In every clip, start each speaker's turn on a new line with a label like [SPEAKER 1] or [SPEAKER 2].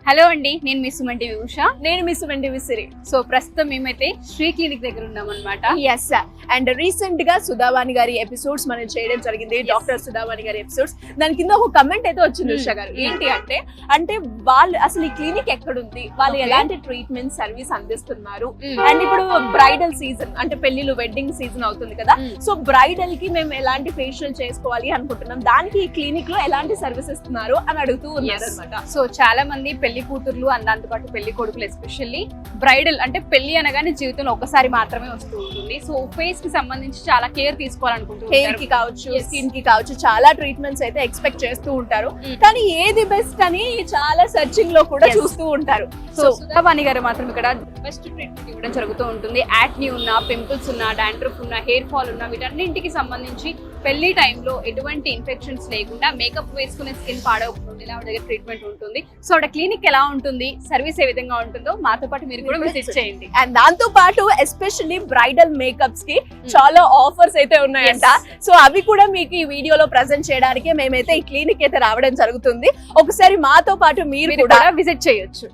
[SPEAKER 1] Hello అండి, నేను miss సుమంటి Usha.
[SPEAKER 2] నేను మిస్ సుమంటి విసిరి.
[SPEAKER 1] సో ప్రస్తుతం మేమైతే శ్రీ క్లినిక్ దగ్గర ఉన్నాం అనమాట.
[SPEAKER 2] ఎస్, అండ్ రీసెంట్ గా సుధావాణి గారి ఎపిసోడ్స్ మనం చేయడం జరిగింది. డాక్టర్ సుధావాణి గారి ఎపిసోడ్స్. దాని కింద ఒక కమెంట్ అయితే వచ్చింది ఉష గారు. ఏంటి అంటే వాళ్ళు అసలు ఈ క్లినిక్ ఎక్కడుంది, వాళ్ళు ఎలాంటి ట్రీట్మెంట్ సర్వీస్ అందిస్తున్నారు, అండ్ ఇప్పుడు బ్రైడల్ సీజన్ అంటే పెళ్లిలు వెడ్డింగ్ సీజన్ అవుతుంది కదా, సో బ్రైడల్ కి మేము ఎలాంటి ఫేషియల్ చేసుకోవాలి అనుకుంటున్నాం, దానికి ఈ క్లినిక్ లో ఎలాంటి సర్వీస్ ఇస్తున్నారు అని అడుగుతూ ఉన్నారు అనమాట.
[SPEAKER 1] సో చాలా మంది పెళ్లి కూతుర్లు అండ్ దాంతో పాటు పెళ్లి కొడుకులు ఎస్పెషల్లీ బ్రైడల్ అంటే పెళ్లి అనగానే జీవితంలో ఒకసారి మాత్రమే వస్తూ ఉంటుంది. సో ఫేస్ కి సంబంధించి చాలా కేర్ తీసుకోవాలనుకుంటున్నారు.
[SPEAKER 2] హెయిర్ కి కావచ్చు, స్కిన్ కి కావచ్చు, చాలా ట్రీట్మెంట్స్ అయితే ఎక్స్పెక్ట్ చేస్తూ ఉంటారు. కానీ ఏది బెస్ట్ అని చాలా సర్చింగ్ లో కూడా చూస్తూ ఉంటారు.
[SPEAKER 1] సో సుధావాణి గారు మాత్రం ఇక్కడ బెస్ట్ ట్రీట్మెంట్ ఇవ్వడం జరుగుతూ ఉంటుంది. యాక్ని ఉన్నా, పింపుల్స్ ఉన్నా, డాండ్రఫ్ ఉన్నా, హెయిర్ ఫాల్ ఉన్నా, వీటన్నింటికి సంబంధించి పెళ్లి టైంలో ఎటువంటి ఇన్ఫెక్షన్స్ లేకుండా మేకప్ వేసుకునే స్కిన్ పాడవకుండా ఆవిడ దగ్గర ట్రీట్మెంట్ ఉంటుంది. సో ఆవిడ క్లినిక్ ఎలా ఉంటుంది, సర్వీస్ ఏ విధంగా ఉంటుందో మాతో పాటు మీరు కూడా విజిట్ చేయండి.
[SPEAKER 2] అండ్ దాంతో పాటు ఎస్పెషల్లీ బ్రైడల్ మేకప్స్ కి చాలా ఆఫర్స్ అయితే ఉన్నాయంట. సో అవి కూడా మీకు ఈ వీడియోలో ప్రెజెంట్ చేయడానికి మేమైతే ఈ క్లినిక్ అయితే రావడం జరుగుతుంది. ఒకసారి మాతో పాటు మీరు కూడా
[SPEAKER 1] విజిట్ చేయొచ్చు.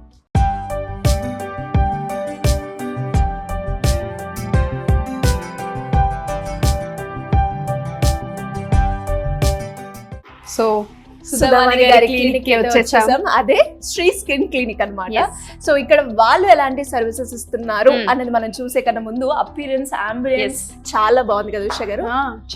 [SPEAKER 1] సో
[SPEAKER 2] సుధావాణి గారి క్లినిక్ కి వచ్చేసాం. అదే శ్రీ స్కిన్ క్లినిక్ అన్నమాట. సో ఇక్కడ వాళ్ళు ఎలాంటి సర్వీసెస్ ఇస్తున్నారు అనేది మనం చూసే కన్నా ముందు అపియరెన్స్, అంబియన్స్ చాలా బాగుంది కదా ఉష గారు.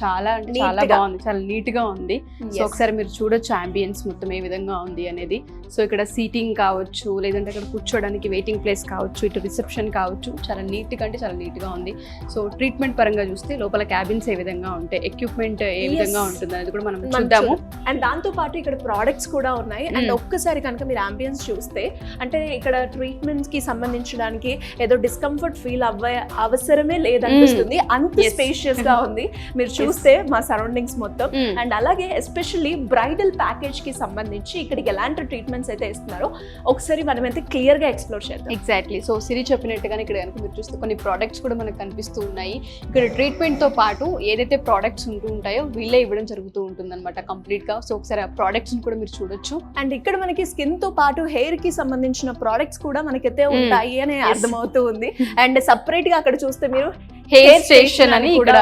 [SPEAKER 1] చాలా చాలా బాగుంది, చాలా నీట్ గా ఉంది. సో ఒకసారి మీరు చూడొచ్చు అంబియన్స్ మొత్తం ఏ విధంగా ఉంది అనేది. సో ఇక్కడ సీటింగ్ కావచ్చు, లేదంటే అక్కడ కూర్చోడానికి వెయిటింగ్ ప్లేస్ కావచ్చు, ఇటు రిసెప్షన్ కావచ్చు, చాలా నీట్ గా అంటే చాలా నీట్ గా ఉంది. సో ట్రీట్మెంట్ పరంగా చూస్తే లోపల క్యాబిన్స్ ఏ విధంగా ఉంటాయి, ఎక్విప్మెంట్ ఏ విధంగా ఉంటుంది అనేది కూడా మనం చూద్దాము.
[SPEAKER 2] అండ్ దాంతో పాటు ఇక్కడ ప్రోడక్ట్స్ కూడా ఉన్నాయి. అండ్ ఒక్కసారి కనుక మీరు అంబియన్స్ చూస్తే అంటే ఇక్కడ ట్రీట్మెంట్స్ కి సంబంధించడానికి ఏదో డిస్కంఫర్ట్ ఫీల్ అవసరమే లేదనిపిస్తుంది. అంత స్పేషియస్ గా ఉంది మీరు చూస్తే మా సరౌండింగ్స్ మొత్తం. అండ్ అలాగే ఎస్పెషల్లీ బ్రైడల్ ప్యాకేజ్ కి సంబంధించి ఇక్కడికి ఎలాంటి ట్రీట్మెంట్స్ అయితే ఇస్తున్నారో ఒకసారి మనం అయితే క్లియర్ గా ఎక్స్ప్లోర్ చేద్దాం.
[SPEAKER 1] ఎగ్జాక్ట్లీ. సో సిరి చెప్పినట్టుగానే ఇక్కడ కనుక మీరు చూస్తే కొన్ని ప్రోడక్ట్స్ కూడా మనకు కనిపిస్తూ ఉన్నాయి. ఇక్కడ ట్రీట్మెంట్ తో పాటు ఏదైతే ప్రోడక్ట్స్ ఉంటూ ఉంటాయో వీళ్ళే ఇవ్వడం జరుగుతూ ఉంటుంది అనమాట కంప్లీట్ గా. సో ఒకసారి ఆ ప్రోడక్ట్స్ కూడా మీరు చూడొచ్చు.
[SPEAKER 2] అండ్ ఇక్కడ మనకి స్కిన్ తో పాటు హెయిర్ కి సంబంధించిన ప్రోడక్ట్స్ కూడా మనకైతే ఉంటాయి అని అర్థమవుతూ ఉంది. అండ్ సపరేట్ గా అక్కడ చూస్తే మీరు
[SPEAKER 1] హెయిర్ స్టేషన్ అని ఇక్కడ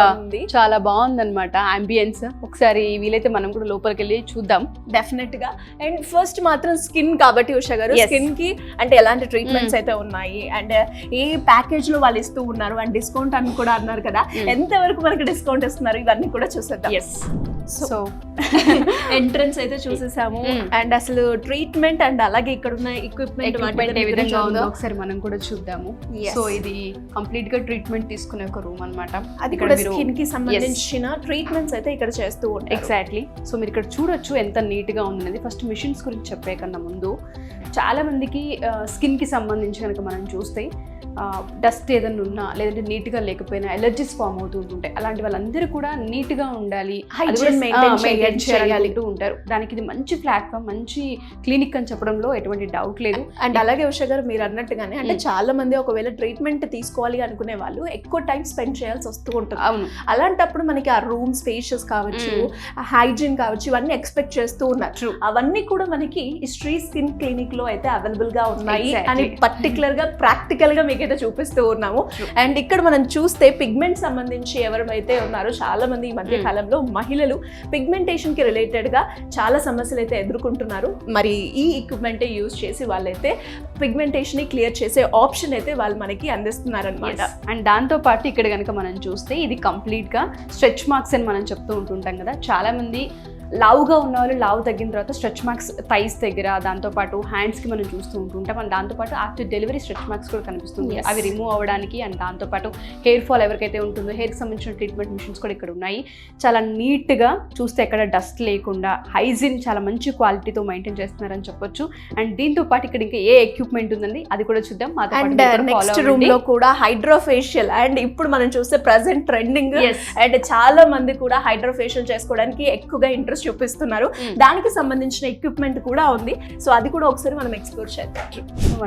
[SPEAKER 1] చాలా బాగుంది అనమాట అంబియన్స్. ఒకసారి వీలైతే మనం కూడా లోపలికి వెళ్ళి చూద్దాం
[SPEAKER 2] డెఫినెట్ గా. అండ్ ఫస్ట్ మాత్రం స్కిన్ కాబట్టి ఉష గారు, స్కిన్ కి అంటే ఎలాంటి ట్రీట్మెంట్స్ అయితే ఉన్నాయి అండ్ ఏ ప్యాకేజ్ లో వాళ్ళు ఇస్తూ ఉన్నారు అండ్ డిస్కౌంట్ అని కూడా అన్నారు కదా, ఎంత వరకు మనకి డిస్కౌంట్ ఇస్తున్నారు ఇవన్నీ కూడా చూసేద్దాం. సో ఎంట్రన్స్ అయితే చూసేసాము. అండ్ అసలు ట్రీట్మెంట్ అండ్ అలాగే ఇక్కడ ఉన్న ఎక్విప్మెంట్
[SPEAKER 1] ఏ విధంగా ఉందో ఒకసారి మనం కూడా చూద్దాము. సో ఇది కంప్లీట్ గా ట్రీట్మెంట్ తీసుకునే ఒక రూమ్ అన్నమాట.
[SPEAKER 2] అది కూడా స్కిన్ కి సంబంధించిన ట్రీట్మెంట్స్ అయితే ఇక్కడ చేస్తూ ఉంటారు.
[SPEAKER 1] ఎగ్జాక్ట్లీ. సో మీరు ఇక్కడ చూడొచ్చు ఎంత నీట్ గా ఉంది. ఫస్ట్ మిషన్స్ గురించి చెప్పే కన్నా ముందు చాలా మందికి స్కిన్ కి సంబంధించి కనుక మనం చూస్తే డస్ట్ ఏదైనా ఉన్నా లేదంటే నీట్ గా లేకపోయినా ఎలర్జీస్ ఫామ్ అవుతూ ఉంటాయి. అలాంటి వాళ్ళందరూ కూడా నీట్ గా ఉండాలి, మెయింటైన్ చేయాలి ఉంటారు. దానికి ఇది మంచి ప్లాట్ఫామ్, మంచి క్లినిక్ అని చెప్పడంలో ఎటువంటి డౌట్ లేదు.
[SPEAKER 2] అండ్ అలాగే ఉష గారు మీరు అన్నట్టుగానే అంటే చాలా మంది ఒకవేళ ట్రీట్మెంట్ తీసుకోవాలి అనుకునే వాళ్ళు ఎక్కువ టైం స్పెండ్ చేయాల్సి వస్తూ ఉంటుంది.
[SPEAKER 1] అవును.
[SPEAKER 2] అలాంటప్పుడు మనకి ఆ రూమ్ స్పేషియస్ కావచ్చు, హైజీన్ కావచ్చు, ఇవన్నీ ఎక్స్పెక్ట్ చేస్తూ ఉన్నారు. అవన్నీ కూడా మనకి ఈ శ్రీ స్కిన్ క్లినిక్ లో అయితే అవైలబుల్ గా ఉన్నాయి అని పర్టికులర్ గా ప్రాక్టికల్ గా మీకు అయితే చూపిస్తూ ఉన్నాము. అండ్ ఇక్కడ మనం చూస్తే పిగ్మెంట్ సంబంధించి ఎవరైతే ఉన్నారో చాలా మంది ఈ మధ్య కాలంలో మహిళలు పిగ్మెంటేషన్ కి రిలేటెడ్ గా చాలా సమస్యలు అయితే ఎదుర్కొంటున్నారు. మరి ఈ ఎక్విప్మెంట్ యూజ్ చేసి వాళ్ళైతే పిగ్మెంటేషన్ ని క్లియర్ చేసే ఆప్షన్ అయితే వాళ్ళు మనకి అందిస్తున్నారు అనమాట.
[SPEAKER 1] అండ్ దాంతో పాటు ఇక్కడ కనుక మనం చూస్తే ఇది కంప్లీట్ గా స్ట్రెచ్ మార్క్స్ అని మనం చెప్తూ ఉంటుంటాం కదా. చాలా మంది లావుగా ఉన్న వాళ్ళు లావు తగ్గిన తర్వాత స్ట్రెచ్ మార్క్స్ థైస్ దగ్గర, దాంతోపాటు హ్యాండ్స్కి మనం చూస్తూ ఉంటుంటాం. అండ్ దాంతోపాటు ఆఫ్టర్ డెలివరీ స్ట్రెచ్ మార్క్స్ కూడా కనిపిస్తుంది. అవి రిమూవ్ అవ్వడానికి అండ్ దాంతోపాటు హెయిర్ ఫాల్ ఎవరికైతే ఉంటుందో హెయిర్కి సంబంధించిన ట్రీట్మెంట్ మిషన్స్ కూడా ఇక్కడ ఉన్నాయి. చాలా నీట్గా చూస్తే ఎక్కడ డస్ట్ లేకుండా హైజీన్ చాలా మంచి క్వాలిటీతో మెయింటైన్ చేస్తున్నారని చెప్పొచ్చు. అండ్ దీంతో పాటు ఇక్కడ ఇంకా ఏ ఎక్విప్మెంట్ ఉందండి అది కూడా చూద్దాం.
[SPEAKER 2] అండ్ నెక్స్ట్ రూమ్ లో కూడా హైడ్రోఫేషియల్ అండ్ ఇప్పుడు మనం చూస్తే ప్రెసెంట్ ట్రెండింగ్ అండ్ చాలా మంది కూడా హైడ్రోఫేషియల్ చేసుకోవడానికి ఎక్కువగా ఇంట్రెస్ట్ చూపిస్తున్నారు. దానికి సంబంధించిన ఎక్విప్మెంట్ కూడా ఉంది. సో అది కూడా ఒకసారి మనం ఎక్స్ప్లోర్ చేద్దాం.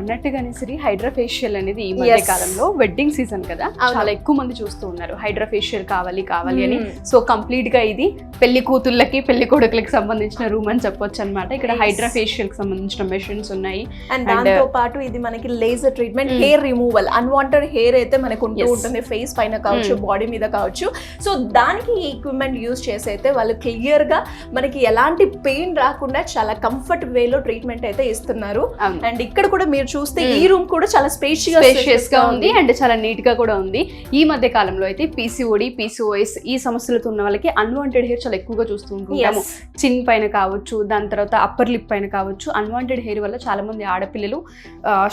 [SPEAKER 1] అన్నట్టుగానే సరే హైడ్రా ఫేషియల్ అనేది ఈ మధ్య కాలంలో వెడ్డింగ్ సీజన్ కదా, చాలా ఎక్కువ మంది చూస్తూ ఉన్నారు హైడ్రా ఫేషియల్ కావాలి అని. సో కంప్లీట్ గా ఇది పెళ్లి కూతుళ్ళకి పెళ్లి కొడుకులకి సంబంధించిన రూమ్ అని చెప్పొచ్చు అనమాట. ఇక్కడ హైడ్రా ఫేషియల్ కి సంబంధించిన మెషిన్స్ ఉన్నాయి.
[SPEAKER 2] అండ్ దాంతో పాటు ఇది మనకి laser treatment, hair removal, unwanted hair అయితే మనకు ఉంటూ ఉంటుంది ఫేస్ పైన కావచ్చు, బాడీ మీద కావచ్చు. సో దానికి ఈ ఎక్విప్మెంట్ యూజ్ చేసి అయితే వాళ్ళు క్లియర్ గా మనకి ఎలాంటి పెయిన్ రాకుండా చాలా కంఫర్ట్ వేలో ట్రీట్మెంట్ అయితే ఇస్తున్నారు. అండ్ ఇక్కడ కూడా మీరు చూస్తే ఈ రూమ్ కూడా చాలా స్పేషియస్
[SPEAKER 1] గా ఉంది అండ్ చాలా నీట్ గా కూడా ఉంది. ఈ మధ్య కాలంలో అయితే PCOD, PCOS ఈ సమస్యలతో ఉన్న వాళ్ళకి అన్వాంటెడ్ హెయిర్ చాలా ఎక్కువగా చూస్తూ ఉంటాము. చిన్ పైన కావచ్చు, దాని తర్వాత అప్పర్ లిప్ పైన కావచ్చు. అన్వాంటెడ్ హెయిర్ వల్ల చాలా మంది ఆడపిల్లలు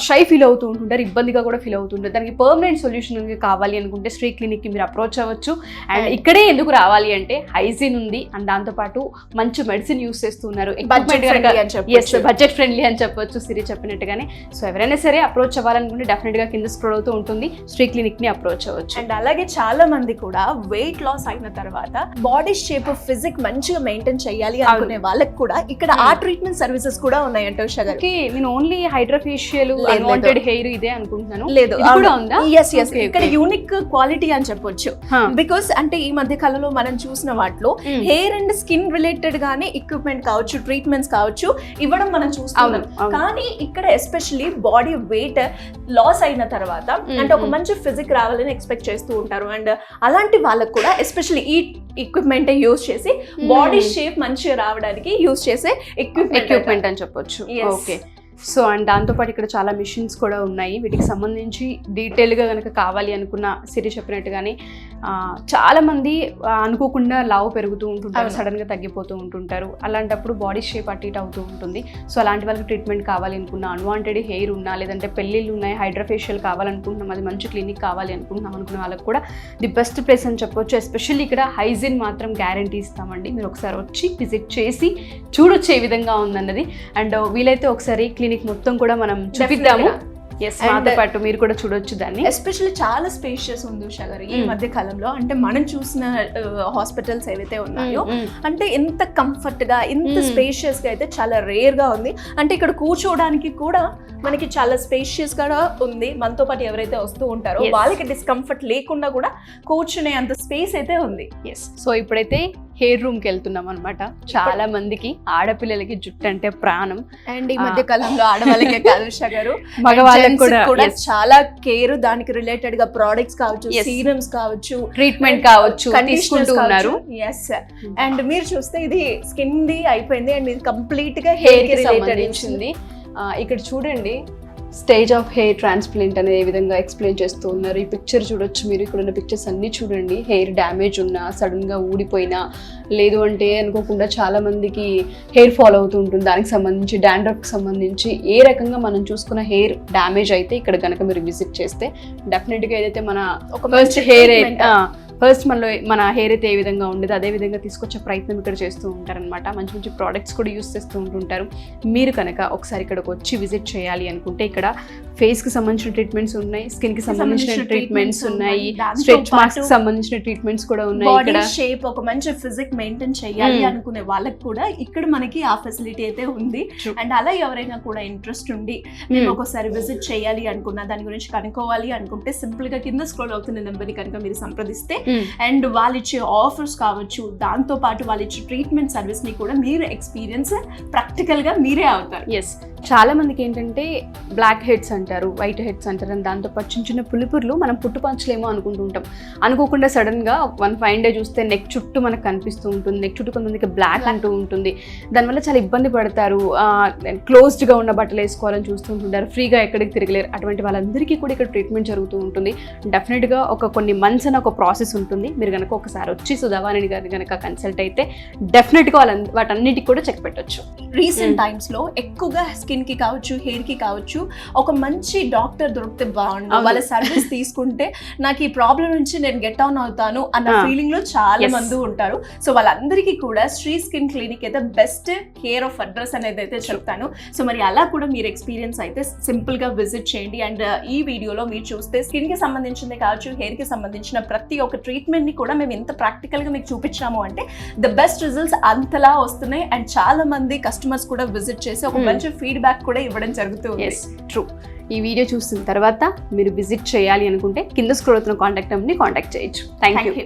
[SPEAKER 1] షై ఫీల్ అవుతూ ఉంటుంటారు, ఇబ్బందిగా కూడా ఫీల్ అవుతుంటారు. దానికి పర్మనెంట్ సొల్యూషన్ కావాలి అనుకుంటే శ్రీ క్లినిక్ కి మీరు అప్రోచ్ అవ్వచ్చు. అండ్ ఇక్కడే ఎందుకు రావాలి అంటే హైజీన్ ఉంది అండ్ దాంతో పాటు మంచి మెడిసిన్ యూస్ చేస్తున్నారు. బడ్జెట్ ఫ్రెండ్లీ అని చెప్పొచ్చు సిరి చెప్పినట్టుగానే. సో ఎవరైనా సరే అప్రోచ్ అవ్వాలనుకుంటే డెఫినెట్ గా కింద స్క్రోల్ అవుతూ ఉంటుంది, శ్రీ క్లినిక్ ని అప్రోచ్ అవ్వచ్చు.
[SPEAKER 2] అండ్ అలాగే చాలా మంది కూడా వెయిట్ లాస్ అయిన తర్వాత బాడీ షేప్ ఫిజిక్ మంచిగా మెయింటైన్ చేయాలి అనుకునే వాళ్ళకి కూడా ఇక్కడ ఆ ట్రీట్మెంట్ సర్వీసెస్ కూడా ఉన్నాయంట ఉషా గారు.
[SPEAKER 1] నేను only hydra facial, unwanted hair ఇదే అనుకుంటున్నాను.
[SPEAKER 2] లేదు, ఇక్కడ యూనిక్ క్వాలిటీ అని చెప్పొచ్చు. బికాస్ అంటే ఈ మధ్య కాలంలో మనం చూసిన వాటిలో హెయిర్ అండ్ స్కిన్ రిలేటెడ్ గానే ఎక్విప్మెంట్ కావచ్చు, ట్రీట్మెంట్స్ కావచ్చు ఇవ్వడం మనం చూస్తున్నాం. కానీ ఇక్కడ ఎస్పెషల్లీ బాడీ వెయిట్ లాస్ అయిన తర్వాత అంటే ఒక మంచి ఫిజిక్ రావాలని ఎక్స్పెక్ట్ చేస్తూ ఉంటారు. అండ్ అలాంటి వాళ్ళకు కూడా ఎస్పెషల్లీ ఈ ఎక్విప్మెంట్ యూజ్ చేసి బాడీ షేప్ మంచిగా రావడానికి యూజ్ చేసే
[SPEAKER 1] ఎక్విప్మెంట్ అని చెప్పొచ్చు. ఓకే. సో అండ్ దాంతోపాటు ఇక్కడ చాలా మిషన్స్ కూడా ఉన్నాయి. వీటికి సంబంధించి డీటెయిల్గా కనుక కావాలి అనుకున్న సిరి చెప్పినట్టుగానే చాలామంది అనుకోకుండా లావు పెరుగుతూ ఉంటుంటారు, సడన్గా తగ్గిపోతూ ఉంటుంటారు. అలాంటప్పుడు బాడీ షేప్ అటు ఇటు అవుతూ ఉంటుంది. సో అలాంటి వాళ్ళకి ట్రీట్మెంట్ కావాలి అనుకున్న, అన్వాంటెడ్ హెయిర్ ఉన్నా లేదంటే పెళ్ళిళ్ళు ఉన్నాయి, హైడ్రా ఫేషియల్ కావాలనుకుంటున్నాం, అది మంచి క్లినిక్ కావాలి అనుకుంటున్నాం అనుకున్న వాళ్ళకి కూడా ది బెస్ట్ ప్లేస్ అని చెప్పొచ్చు. ఎస్పెషల్లీ ఇక్కడ హైజీన్ మాత్రం గ్యారంటీ ఇస్తామండి. మీరు ఒకసారి వచ్చి విజిట్ చేసి చూడొచ్చు ఏ విధంగా ఉందన్నది. అండ్ వీలైతే ఒకసారి క్లినిక్ మొత్తం కూడా మనం చూపిద్దాము. మాతో పాటు మీరు కూడా చూడొచ్చు దాన్ని.
[SPEAKER 2] ఎస్పెషల్లీ చాలా స్పేషియస్ ఉంది ఉషా గారు ఈ మధ్య కాలంలో. అంటే మనం చూసిన హాస్పిటల్స్ ఏవైతే ఉన్నాయో అంటే ఎంత కంఫర్ట్ గా, ఎంత స్పేషియస్ గా అయితే చాలా రేర్ గా ఉంది. అంటే ఇక్కడ కూర్చోవడానికి కూడా మనకి చాలా స్పేషియస్ గా ఉంది. మనతో పాటు ఎవరైతే వస్తూ ఉంటారో వాళ్ళకి డిస్కంఫర్ట్ లేకుండా కూడా కూర్చునే అంత స్పేస్ అయితే ఉంది.
[SPEAKER 1] సో ఇప్పుడైతే హెయిర్ రూమ్ కి వెళ్తున్నాం అనమాట. చాలా మందికి ఆడపిల్లలకి జుట్టు అంటే ప్రాణం.
[SPEAKER 2] అండ్ ఈ మధ్య కాలంలో ఆడవాళ్ళకే కాదు ఉషా గారు,
[SPEAKER 1] మగవాళ్ళకి కూడా
[SPEAKER 2] చాలా కేర్, దానికి రిలేటెడ్ గా ప్రొడక్ట్స్ కావచ్చు, సీరమ్స్ కావచ్చు,
[SPEAKER 1] ట్రీట్మెంట్ కావచ్చు తీసుకుంటూ ఉన్నారు.
[SPEAKER 2] అండ్ మీరు చూస్తే ఇది స్కిన్ ది అయిపోయింది అండ్ ఇది కంప్లీట్ గా
[SPEAKER 1] హెయిర్ కి సంబంధించింది. ఇక్కడ చూడండి స్టేజ్ ఆఫ్ హెయిర్ ట్రాన్స్ప్లాంట్ అనేది ఏ విధంగా ఎక్స్ప్లెయిన్ చేస్తూ ఉన్నారు. ఈ పిక్చర్ చూడొచ్చు మీరు, ఇక్కడ ఉన్న పిక్చర్స్ అన్ని చూడండి. హెయిర్ డ్యామేజ్ ఉన్నా, సడన్ గా ఊడిపోయినా, లేదు అంటే అనుకోకుండా చాలా మందికి హెయిర్ ఫాల్ అవుతూ ఉంటుంది, దానికి సంబంధించి డాండ్రఫ్కి సంబంధించి ఏ రకంగా మనం చూసుకున్న హెయిర్ డ్యామేజ్ అయితే ఇక్కడ కనుక మీరు విజిట్ చేస్తే డెఫినెట్గా ఏదైతే మన ఒక ఫస్ట్ మన హెయిర్ అయితే ఏ విధంగా ఉండేది అదే విధంగా తీసుకొచ్చే ప్రయత్నం ఇక్కడ చేస్తూ ఉంటారనమాట. మంచి మంచి ప్రోడక్ట్స్ కూడా యూస్ చేస్తూ ఉంటుంటారు. మీరు కనుక ఒకసారి ఇక్కడికి వచ్చి విజిట్ చేయాలి అనుకుంటే ఇక్కడ ఫేస్ కి సంబంధించిన ట్రీట్మెంట్స్ ఉన్నాయి, స్కిన్ కి సంబంధించిన ట్రీట్మెంట్స్ ఉన్నాయి, స్ట్రెచ్ మార్క్స్ కి సంబంధించిన ట్రీట్మెంట్స్ కూడా ఉన్నాయి.
[SPEAKER 2] బాడీ షేప్ ఒక మంచి ఫిజిక్ మెయింటైన్ చేయాలి అనుకునే వాళ్ళకి కూడా ఇక్కడ మనకి ఆ ఫెసిలిటీ అయితే ఉంది. అండ్ అలా ఎవరైనా కూడా ఇంట్రెస్ట్ ఉండి మేము ఒకసారి విజిట్ చేయాలి అనుకున్నా, దాని గురించి కనుక్కోవాలి అనుకుంటే సింపుల్ గా కింద స్క్రోల్ అవుతున్న నెంబర్ ని కనుక మీరు సంప్రదిస్తే అండ్ వాళ్ళు ఇచ్చే ఆఫర్స్ కావచ్చు, దాంతో పాటు వాళ్ళు ఇచ్చే ట్రీట్మెంట్ సర్వీస్ ని కూడా మీరు ఎక్స్పీరియన్స్ ప్రాక్టికల్ గా మీరే అవుతారు.
[SPEAKER 1] చాలా మందికి ఏంటంటే బ్లాక్ హెడ్స్ అంటారు, వైట్ హెడ్స్ అంటారు, అండ్ దాంతోపాటు చిన్న చిన్న పులిపుర్లు మనం పుట్టుపంచలేమో అనుకుంటూ ఉంటాం. అనుకోకుండా సడన్ గా వన్ ఫైన్ డే చూస్తే నెక్ చుట్టూ మనకు కనిపిస్తూ ఉంటుంది, నెక్ చుట్టూ కొంతమందికి బ్లాక్ అంటూ ఉంటుంది. దానివల్ల చాలా ఇబ్బంది పడతారు, క్లోజ్డ్ గా ఉన్న బట్టలు వేసుకోవాలని చూస్తూ ఉంటుంటారు, ఫ్రీగా ఎక్కడికి తిరగలేరు. అటువంటి వాళ్ళందరికీ కూడా ఇక్కడ ట్రీట్మెంట్ జరుగుతూ ఉంటుంది. డెఫినెట్ గా కొన్ని మంత్స్ అని ఒక ప్రాసెస్ ఉంటుంది. మీరు కనుక ఒకసారి వచ్చి సుధావాణి గారిని కనుక కన్సల్ట్ అయితే డెఫినెట్ గా వాటన్నిటికి కూడా చెక్ పెట్టొచ్చు.
[SPEAKER 2] రీసెంట్ టైమ్స్ లో ఎక్కువగా స్కిన్ స్కిన్ కి కావచ్చు, హెయిర్ కి కావచ్చు, ఒక మంచి డాక్టర్ దొరికితే బాగుండు, వాళ్ళ సర్వీస్ తీసుకుంటే నాకు ఈ ప్రాబ్లం నుంచి నేను గెట్ ఆన్ అవుతాను అన్న ఫీలింగ్ లో చాలా మంది ఉంటారు. సో వాళ్ళందరికీ కూడా శ్రీ స్కిన్ క్లినిక్ అయితే బెస్ట్ కేర్ ఆఫ్ అడ్రస్ అనేది అయితే చెప్తాను. సో మరి అలా కూడా మీరు ఎక్స్పీరియన్స్ అయితే సింపుల్ గా విజిట్ చేయండి. అండ్ ఈ వీడియోలో మీరు చూస్తే స్కిన్ కి సంబంధించింది కావచ్చు, హెయిర్ కి సంబంధించిన ప్రతి ఒక్క ట్రీట్మెంట్ ని కూడా మేము ఎంత ప్రాక్టికల్ గా మీకు చూపించాము అంటే ద బెస్ట్ రిజల్ట్స్ అంతలా వస్తున్నాయి. అండ్ చాలా మంది కస్టమర్స్ కూడా విజిట్ చేసి ఒక మంచి ఫీడ్బ్యాక్ కూడా ఇవ్వడం జరుగుతుంది.
[SPEAKER 1] ట్రూ. ఈ వీడియో చూసిన తర్వాత మీరు విజిట్ చేయాలి అనుకుంటే కింద స్క్రోల్ అవుతున్న కాంటాక్ట్ నెంబర్ని కాంటాక్ట్ చేయొచ్చు. Thank you.